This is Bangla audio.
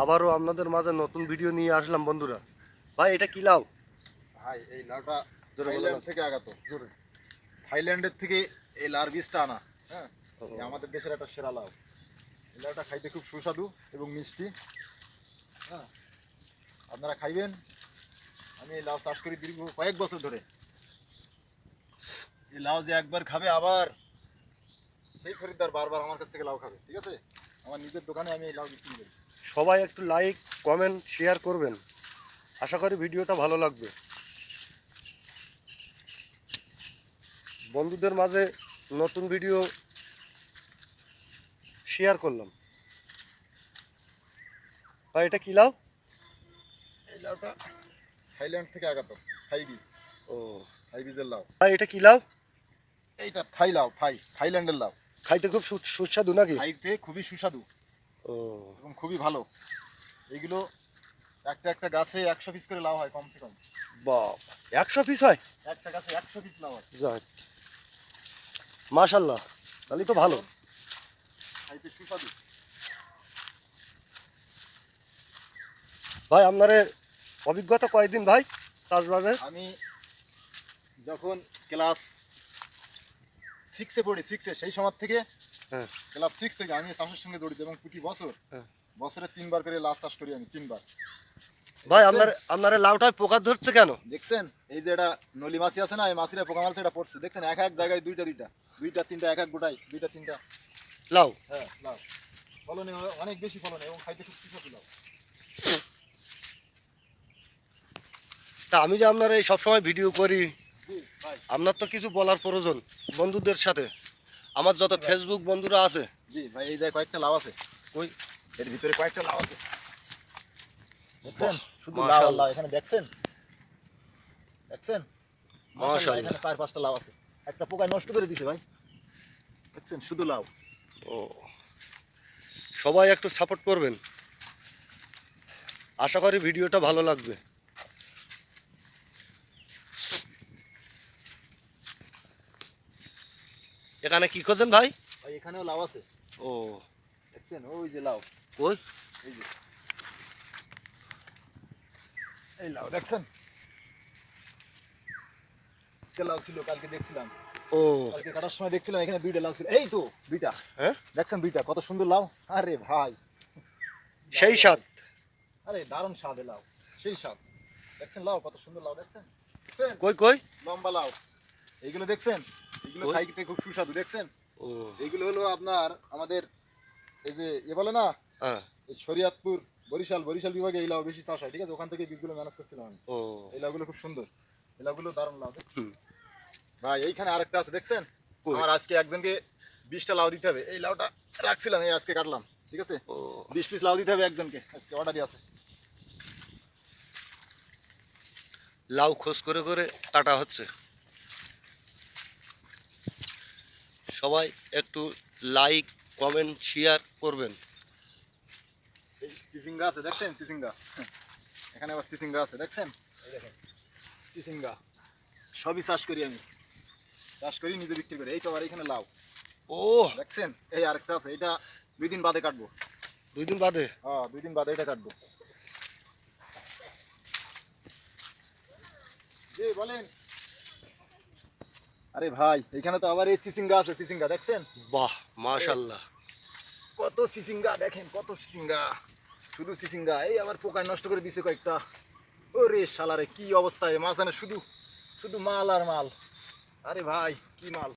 আবারও আপনাদের মাঝে নতুন ভিডিও নিয়ে আসলাম বন্ধুরা। ভাই এটা কি লাউ? ভাই এই লাউটা জোরে বলো থাইল্যান্ড না। থেকে আগত। থাইল্যান্ডের থেকে এই লাউর বীজটা আনা। হ্যাঁ, এই আমাদের দেশের একটা সেরা লাউ। এই লাউটা খাইতে খুব সুস্বাদু এবং মিষ্টি। হ্যাঁ, আপনারা খাইবেন। আমি এই লাউ চাষ করি দীর্ঘ কয়েক বছর ধরে। এই লাউ যে একবার খাবে আবার সেই খরিদ্দার বারবার আমার কাছ থেকে লাউ খাবে। ঠিক আছে, আমার নিজের দোকানে আমি এই লাউ বিক্রি করি। সবাই একটু লাইক কমেন্ট শেয়ার করবেন, আশা করি ভিডিওটা ভালো লাগবে। বন্ধুদের মাঝে নতুন ভিডিও শেয়ার করলাম। ভাই এটা কি লাউ? এই লাউটা থাইল্যান্ড থেকে আগত। থাই বীজ, ও থাই বীজের লাউ। ভাই এটা কি লাউ? এইটা থাই লাউ, থাইল্যান্ডের লাউ। খাইতে খুব সুস্বাদু নাকি? খাইতে খুবই সুস্বাদু ও এবং খুবই ভালো। এগুলো একটা একটা গাছে 100 পিস করে লাউ হয় কমসে কম। বাপ, 100 পিস হয়? একটা গাছে 100 পিস লাউ হয়। যাক মাশাল্লাহ, তাহলে তো ভালো। খাইতে সুস্বাদু। ভাই আপনারে অভিজ্ঞতা কয়দিন ভাই চাষবাসের? আমি যখন ক্লাস 6-এ পড়ি, 6-এ সেই সময় থেকে, হ্যাঁ ক্লাস 6 থেকে আমি চাষের সঙ্গে জড়িত এবং প্রতি বছর হ্যাঁ। বছরে 3বার করে লাউ চাষ করি আমি, 3বার। ভাই আপনার লাউটায় পোকা ধরছে কেন? দেখছেন এই যে এটা নলি মাছি আছে না, এই মাছিরা পোকা মারছে, এটা পড়ছে। দেখছেন এক এক জায়গায় দুইটা তিনটা, এক এক গোটায় দুইটা তিনটা লাউ। হ্যাঁ লাউ। ফলনে অনেক বেশি ফলনে এবং খাইতে খুব সুস্বাদু লাউ। তা আমি যে আপনার এই সবসময় ভিডিও করি, জি ভাই। আপনার তো কিছু বলার প্রয়োজন বন্ধুদের সাথে। আমার যত ফেসবুক বন্ধুরা আছে। জি ভাই, এই যে কয়েকটা লাউ আছে, ওই এর ভিতরে কয়েকটা লাউ আছে। দেখছেন শুধু লাউ আর মাশাআল্লাহ। লাউ। এখানে দেখছেন মাশাআল্লাহ, এখানে 4-5টা লাউ আছে। একটা পোকায় নষ্ট করে দিছে ভাই। দেখছেন শুধু লাউ। ও, সবাই একটু সাপোর্ট করবেন, আশা করি ভিডিওটা ভালো লাগবে। এখানে কি করছেন ভাই? ভাই এখানেও লাউ আছে। ও দেখছেন ওই যে লাউ, ওই এই যে এই লাউ দেখছেন। একটা লাউ ছিল কালকে দেখছিলাম, ও কালকে কাটার সময় দেখছিলাম এখানে 2টা লাউ ছিল। এই তো 2টা, হ্যাঁ, দেখছেন 2টা কত সুন্দর লাউ। আরে ভাই সেই স্বাদ। আরে দারুণ স্বাদ লাউ, সেই স্বাদ। দেখছেন লাউ কত সুন্দর লাউ, দেখছেন দেখছেন কই কই? লম্বা লাউ। এইগুলো দেখছেন, এগুলো ওই। খাইতে খুব সুস্বাদু। দেখছেন ও এইগুলো হলো আপনার আমাদের এই যে বলে না, হ্যাঁ। এই শরীয়তপুর বরিশাল বিভাগে এই লাউ বেশি চাষ হয়। ঠিক আছে, ওখান থেকে বীজগুলো ম্যানেজ করছিলাম আমি। ও এই লাউগুলো খুব সুন্দর, এই লাউগুলো দারুণ লাউ। হুম। ভাই এইখানে আরেকটা আছে দেখছেন। কই? আমার আজকে একজনকে 20টা লাউ দিতে হবে। এই লাউটা রাখছিলাম, এই আজকে কাটলাম। ঠিক আছে, ও 20 পিস লাউ দিতে হবে একজনকে, আজকে অর্ডারই আছে। লাউ খোঁজ করে করে কাটা হচ্ছে। সবাই একটু লাইক কমেন্ট শেয়ার করবেন। এই চিচিঙ্গা আছে দেখছেন, চিচিঙ্গা। এখানে আবার চিচিঙ্গা আছে দেখছেন, এই দেখেন চিচিঙ্গা। সবই চাষ করি আমি, চাষ করি নিজে বিক্রি করি। এই তো আবার এখানে লাউ ও দেখছেন। এই আরেকটা আছে, এটা 2 দিন বাদে কাটবো। 2 দিন বাদে? হ্যাঁ 2 দিন বাদে এটা কাটবো। জি বলেন। আরে ভাই এখানে তো আবার এই চিচিঙ্গা আছে, চিচিঙ্গা দেখছেন বাহ মাশাআল্লাহ। কত চিচিঙ্গা, দেখেন কত চিচিঙ্গা, শুধু চিচিঙ্গা। এই আবার পোকায় নষ্ট করে দিছে কয়েকটা। ওরে শালারে কি অবস্থা, মাঝখানে শুধু শুধু মাল আর মাল। আরে ভাই কি মাল।